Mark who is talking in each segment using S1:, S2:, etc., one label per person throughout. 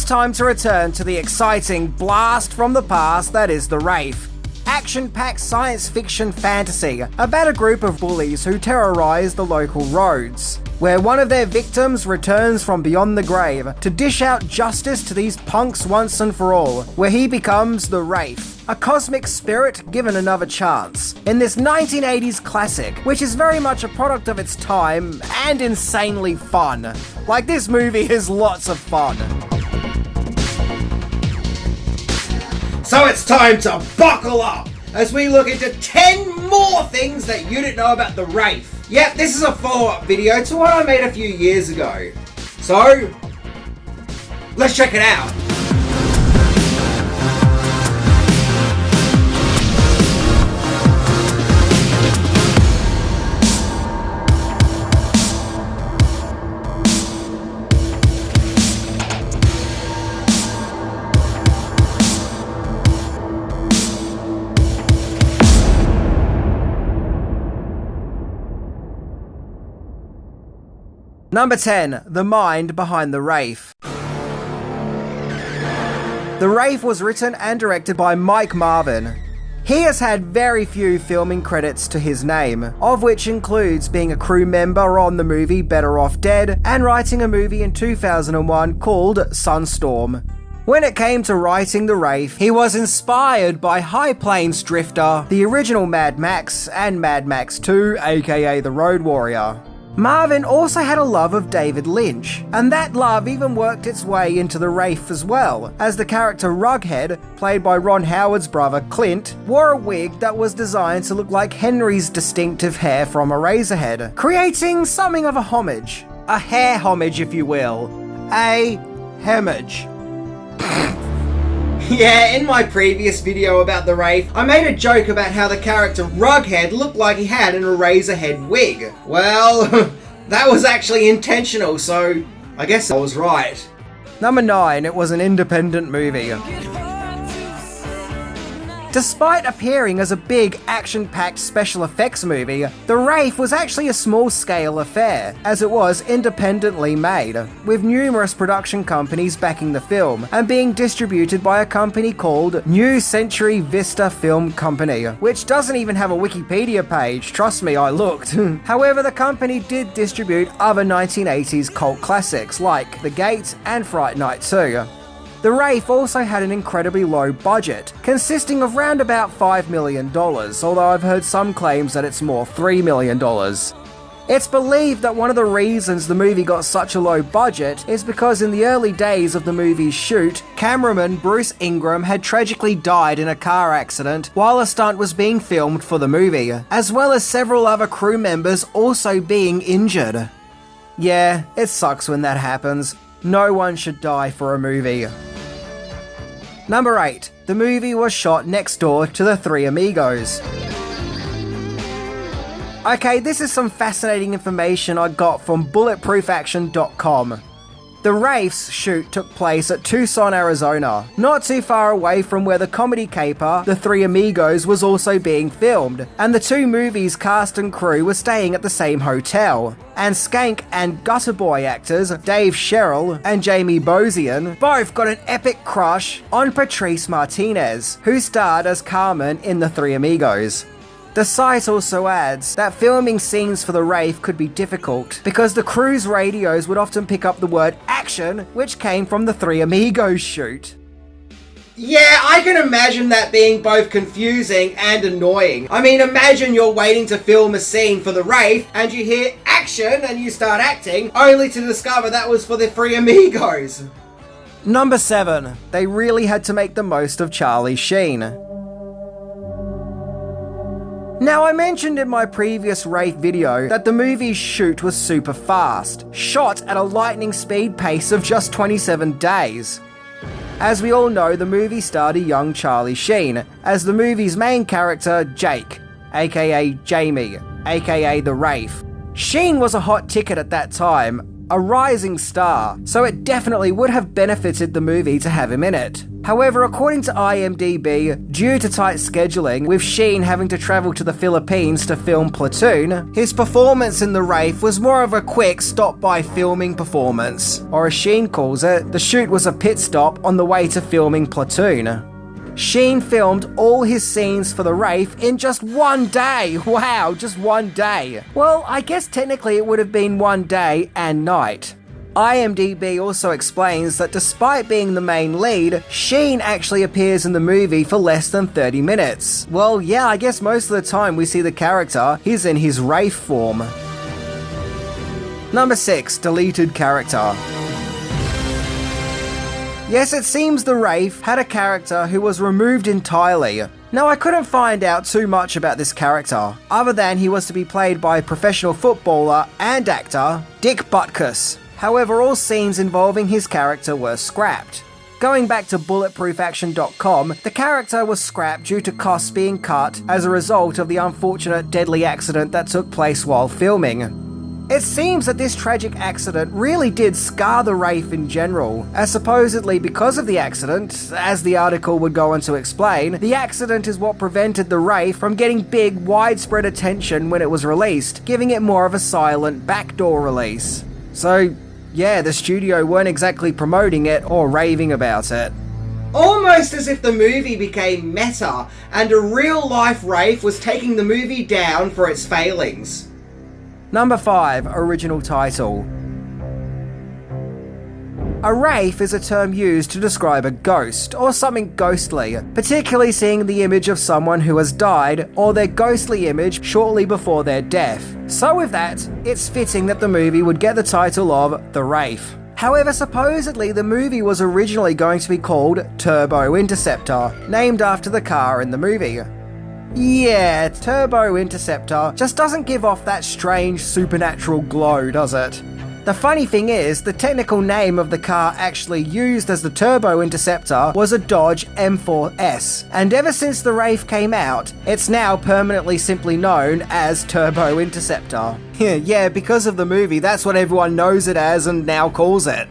S1: time to return to the exciting blast from the past that is the Wraith. Action-packed science fiction fantasy about a group of bullies who terrorize the local roads, where one of their victims returns from beyond the grave to dish out justice to these punks once and for all, where he becomes the Wraith, a cosmic spirit given another chance, in this 1980s classic, which is very much a product of its time and insanely fun. Like, this movie is lots of fun.
S2: So it's time to buckle up as we look into 10 more things that you didn't know about the Wraith. Yep, this is a follow-up video to one I made a few years ago. So, let's check it out.
S1: Number 10. The mind behind the Wraith. The Wraith was written and directed by Mike Marvin. He has had very few filming credits to his name, of which includes being a crew member on the movie Better Off Dead and writing a movie in 2001 called Sunstorm. When it came to writing the Wraith, he was inspired by High Plains Drifter, the original Mad Max, and Mad Max 2, aka The Road Warrior. Marvin also had a love of David Lynch, and that love even worked its way into the Wraith as well, as the character Rughead, played by Ron Howard's brother Clint, wore a wig that was designed to look like Henry's distinctive hair from Eraserhead, creating something of a homage. A hair homage, if you will. A hemage.
S2: Yeah, in my previous video about the Wraith, I made a joke about how the character Rughead looked like he had an Eraserhead wig. Well, that was actually intentional, so I guess I was right.
S1: Number 9. It was an independent movie. Despite appearing as a big, action-packed special effects movie, The Wraith was actually a small-scale affair, as it was independently made, with numerous production companies backing the film, and being distributed by a company called New Century Vista Film Company, which doesn't even have a Wikipedia page, trust me, I looked. However, the company did distribute other 1980s cult classics like The Gate and Fright Night 2. The Wraith also had an incredibly low budget, consisting of round about $5 million, although I've heard some claims that it's more $3 million. It's believed that one of the reasons the movie got such a low budget is because in the early days of the movie's shoot, cameraman Bruce Ingram had tragically died in a car accident while a stunt was being filmed for the movie, as well as several other crew members also being injured. Yeah, it sucks when that happens. No one should die for a movie. Number 8. The movie was shot next door to the Three Amigos. Okay, this is some fascinating information I got from bulletproofaction.com. The Wraith's shoot took place at Tucson, Arizona, not too far away from where the comedy caper The Three Amigos was also being filmed, and the two movies' cast and crew were staying at the same hotel. And Skank and Gutter Boy actors Dave Sherrill and Jamie Bozian both got an epic crush on Patrice Martinez, who starred as Carmen in The Three Amigos. The site also adds that filming scenes for the Wraith could be difficult because the crew's radios would often pick up the word action, which came from the Three Amigos shoot.
S2: Yeah, I can imagine that being both confusing and annoying. I mean, imagine you're waiting to film a scene for the Wraith and you hear action and you start acting, only to discover that was for the Three Amigos.
S1: Number 7. They really had to make the most of Charlie Sheen. Now, I mentioned in my previous Wraith video that the movie's shoot was super fast, shot at a lightning speed pace of just 27 days. As we all know, the movie starred a young Charlie Sheen as the movie's main character, Jake, aka Jamie, aka the Wraith. Sheen was a hot ticket at that time, a rising star, so it definitely would have benefited the movie to have him in it. However, according to IMDb, due to tight scheduling, with Sheen having to travel to the Philippines to film Platoon, his performance in The Wraith was more of a quick stop-by filming performance. Or as Sheen calls it, the shoot was a pit stop on the way to filming Platoon. Sheen filmed all his scenes for The Wraith in just one day. Wow, just one day. Well, I guess technically it would have been one day and night. IMDb also explains that despite being the main lead, Sheen actually appears in the movie for less than 30 minutes. Well, yeah, I guess most of the time we see the character, he's in his Wraith form. Number 6, deleted character. Yes, it seems the Wraith had a character who was removed entirely. Now, I couldn't find out too much about this character, other than he was to be played by professional footballer and actor Dick Butkus. However, all scenes involving his character were scrapped. Going back to bulletproofaction.com, the character was scrapped due to costs being cut as a result of the unfortunate deadly accident that took place while filming. It seems that this tragic accident really did scar the Wraith in general, as supposedly because of the accident, as the article would go on to explain, the accident is what prevented the Wraith from getting big, widespread attention when it was released, giving it more of a silent, backdoor release. So, yeah, the studio weren't exactly promoting it or raving about it.
S2: Almost as if the movie became meta and a real-life Wraith was taking the movie down for its failings.
S1: Number 5, original title. A wraith is a term used to describe a ghost, or something ghostly, particularly seeing the image of someone who has died, or their ghostly image shortly before their death. So with that, it's fitting that the movie would get the title of The Wraith. However, supposedly the movie was originally going to be called Turbo Interceptor, named after the car in the movie. Yeah, Turbo Interceptor just doesn't give off that strange supernatural glow, does it? The funny thing is, the technical name of the car actually used as the Turbo Interceptor was a Dodge M4S, and ever since the Wraith came out, it's now permanently simply known as Turbo Interceptor. Yeah, because of the movie, that's what everyone knows it as and now calls it.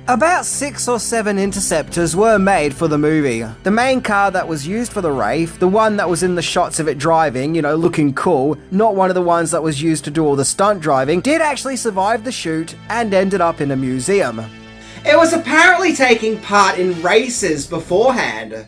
S1: About 6 or 7 interceptors were made for the movie. The main car that was used for the Wraith, the one that was in the shots of it driving, looking cool, not one of the ones that was used to do all the stunt driving, did actually survive the shoot and ended up in a museum.
S2: It was apparently taking part in races beforehand.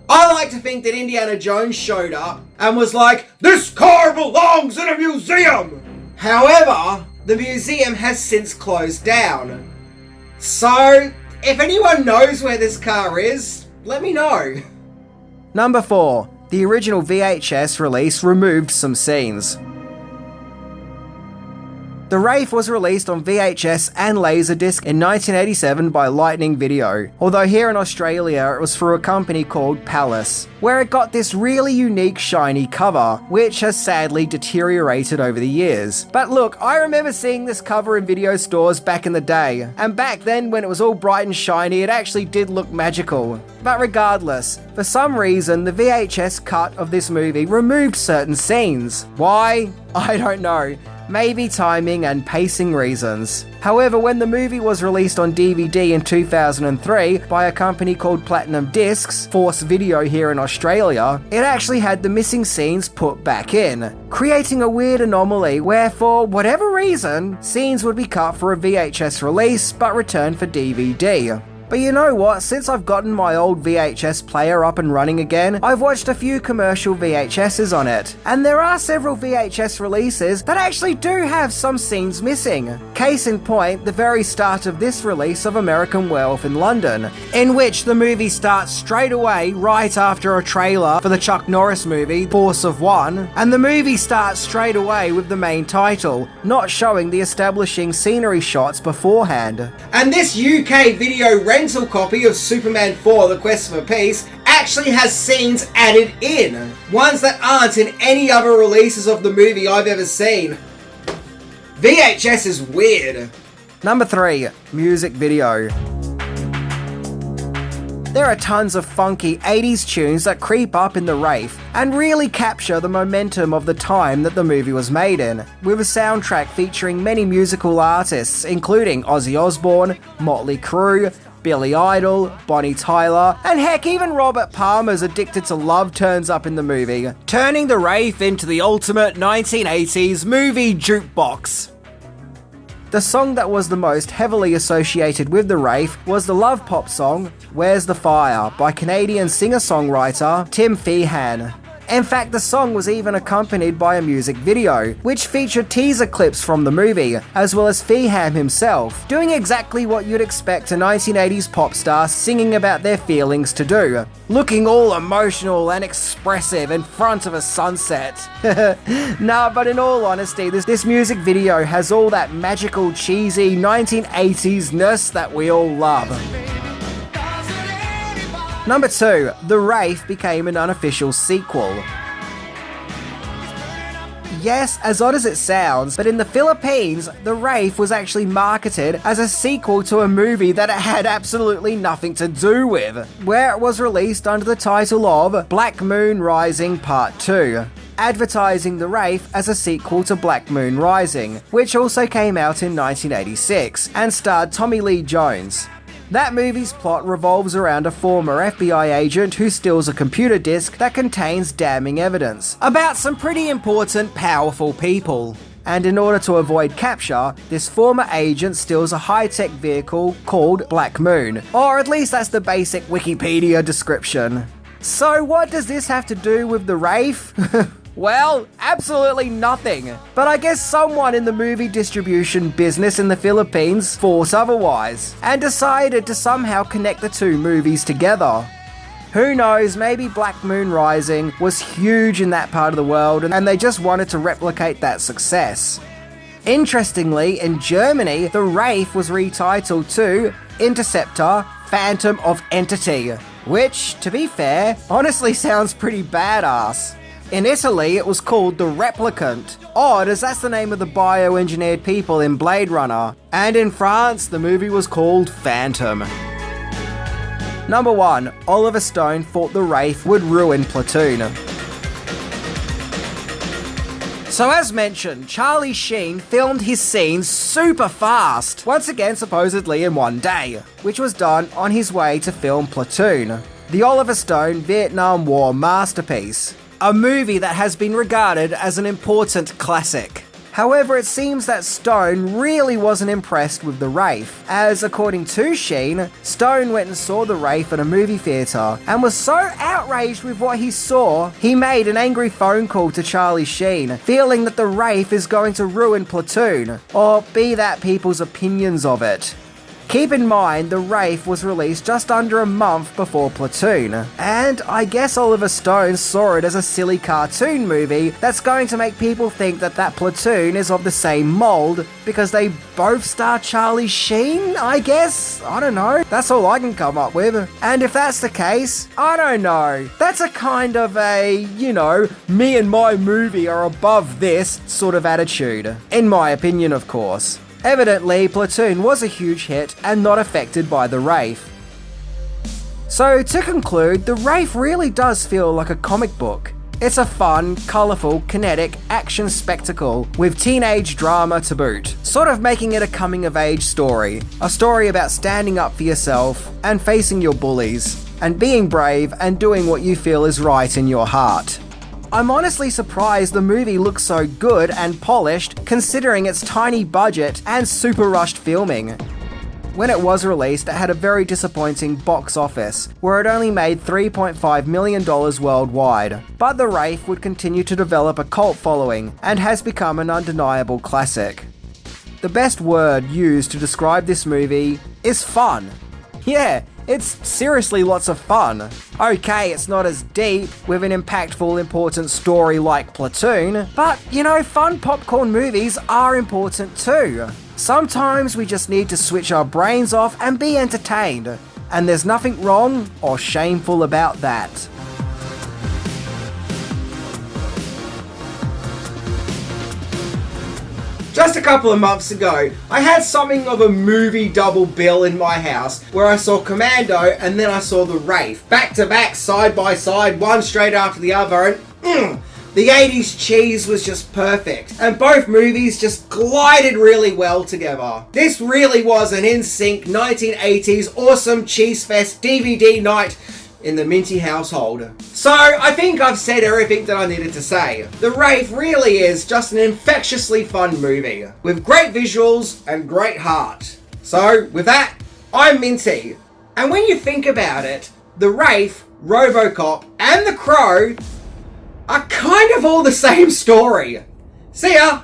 S2: I like to think that Indiana Jones showed up and was like, "This car belongs in a museum!" However, the museum has since closed down. So, if anyone knows where this car is, let me know.
S1: Number 4. The original VHS release removed some scenes. The Wraith was released on VHS and Laserdisc in 1987 by Lightning Video, although here in Australia it was through a company called Palace, where it got this really unique shiny cover, which has sadly deteriorated over the years. But look, I remember seeing this cover in video stores back in the day, and back then when it was all bright and shiny it actually did look magical. But regardless, for some reason the VHS cut of this movie removed certain scenes. Why? I don't know. Maybe timing and pacing reasons. However, when the movie was released on DVD in 2003 by a company called Platinum Discs, Force Video here in Australia, it actually had the missing scenes put back in, creating a weird anomaly where, for whatever reason, scenes would be cut for a VHS release but returned for DVD. But you know what, since I've gotten my old VHS player up and running again, I've watched a few commercial VHSs on it, and there are several VHS releases that actually do have some scenes missing. Case in point, the very start of this release of American Werewolf in London, in which the movie starts straight away right after a trailer for the Chuck Norris movie, Force of One, and the movie starts straight away with the main title, not showing the establishing scenery shots beforehand.
S2: And this UK video rental copy of Superman 4 The Quest for Peace actually has scenes added in, ones that aren't in any other releases of the movie I've ever seen. VHS is weird.
S1: Number 3. Music video. There are tons of funky 80s tunes that creep up in the Wraith and really capture the momentum of the time that the movie was made in, with a soundtrack featuring many musical artists including Ozzy Osbourne, Motley Crue, Billy Idol, Bonnie Tyler, and heck, even Robert Palmer's Addicted to Love turns up in the movie, turning the Wraith into the ultimate 1980s movie jukebox. The song that was the most heavily associated with the Wraith was the love pop song Where's the Fire by Canadian singer-songwriter Tim Feehan. In fact, the song was even accompanied by a music video, which featured teaser clips from the movie, as well as Feehan himself, doing exactly what you'd expect a 1980s pop star singing about their feelings to do, looking all emotional and expressive in front of a sunset. Nah, but in all honesty, this music video has all that magical, cheesy 1980s-ness that we all love. Number 2, The Wraith became an unofficial sequel. Yes, as odd as it sounds, but in the Philippines, The Wraith was actually marketed as a sequel to a movie that it had absolutely nothing to do with, where it was released under the title of Black Moon Rising Part 2, advertising The Wraith as a sequel to Black Moon Rising, which also came out in 1986 and starred Tommy Lee Jones. That movie's plot revolves around a former FBI agent who steals a computer disk that contains damning evidence about some pretty important, powerful people. And in order to avoid capture, this former agent steals a high-tech vehicle called Black Moon, or at least that's the basic Wikipedia description. So what does this have to do with the Wraith? Well, absolutely nothing. But I guess someone in the movie distribution business in the Philippines thought otherwise, and decided to somehow connect the two movies together. Who knows, maybe Black Moon Rising was huge in that part of the world and they just wanted to replicate that success. Interestingly, in Germany, the Wraith was retitled to Interceptor Phantom of Entity, which, to be fair, honestly sounds pretty badass. In Italy, it was called The Replicant, odd as that's the name of the bioengineered people in Blade Runner. And in France, the movie was called Phantom. Number 1, Oliver Stone thought the Wraith would ruin Platoon. So as mentioned, Charlie Sheen filmed his scenes super fast, once again supposedly in one day, which was done on his way to film Platoon, the Oliver Stone Vietnam War masterpiece. A movie that has been regarded as an important classic. However, it seems that Stone really wasn't impressed with the Wraith, as according to Sheen, Stone went and saw the Wraith at a movie theatre and was so outraged with what he saw, he made an angry phone call to Charlie Sheen, feeling that the Wraith is going to ruin Platoon, or be that people's opinions of it. Keep in mind, The Wraith was released just under a month before Platoon, and I guess Oliver Stone saw it as a silly cartoon movie that's going to make people think that Platoon is of the same mold because they both star Charlie Sheen, I guess? I don't know. That's all I can come up with. And if that's the case, I don't know. That's a kind of a, me and my movie are above this sort of attitude. In my opinion, of course. Evidently, Platoon was a huge hit and not affected by the Wraith. So to conclude, the Wraith really does feel like a comic book. It's a fun, colourful, kinetic action spectacle with teenage drama to boot, sort of making it a coming-of-age story. A story about standing up for yourself and facing your bullies, and being brave and doing what you feel is right in your heart. I'm honestly surprised the movie looks so good and polished considering its tiny budget and super rushed filming. When it was released, it had a very disappointing box office, where it only made $3.5 million worldwide, but The Wraith would continue to develop a cult following and has become an undeniable classic. The best word used to describe this movie is fun. Yeah, it's seriously lots of fun. Okay, it's not as deep, with an impactful, important story like Platoon, but, fun popcorn movies are important too. Sometimes we just need to switch our brains off and be entertained, and there's nothing wrong or shameful about that.
S2: Just a couple of months ago, I had something of a movie double bill in my house where I saw Commando and then I saw the Wraith. Back to back, side by side, one straight after the other, and the 80s cheese was just perfect. And both movies just glided really well together. This really was an in-sync 1980s awesome cheese fest DVD night in the Minty household. So, I think I've said everything that I needed to say. The Wraith really is just an infectiously fun movie, with great visuals and great heart. So, with that, I'm Minty. And when you think about it, the Wraith, RoboCop, and The Crow are kind of all the same story. See ya!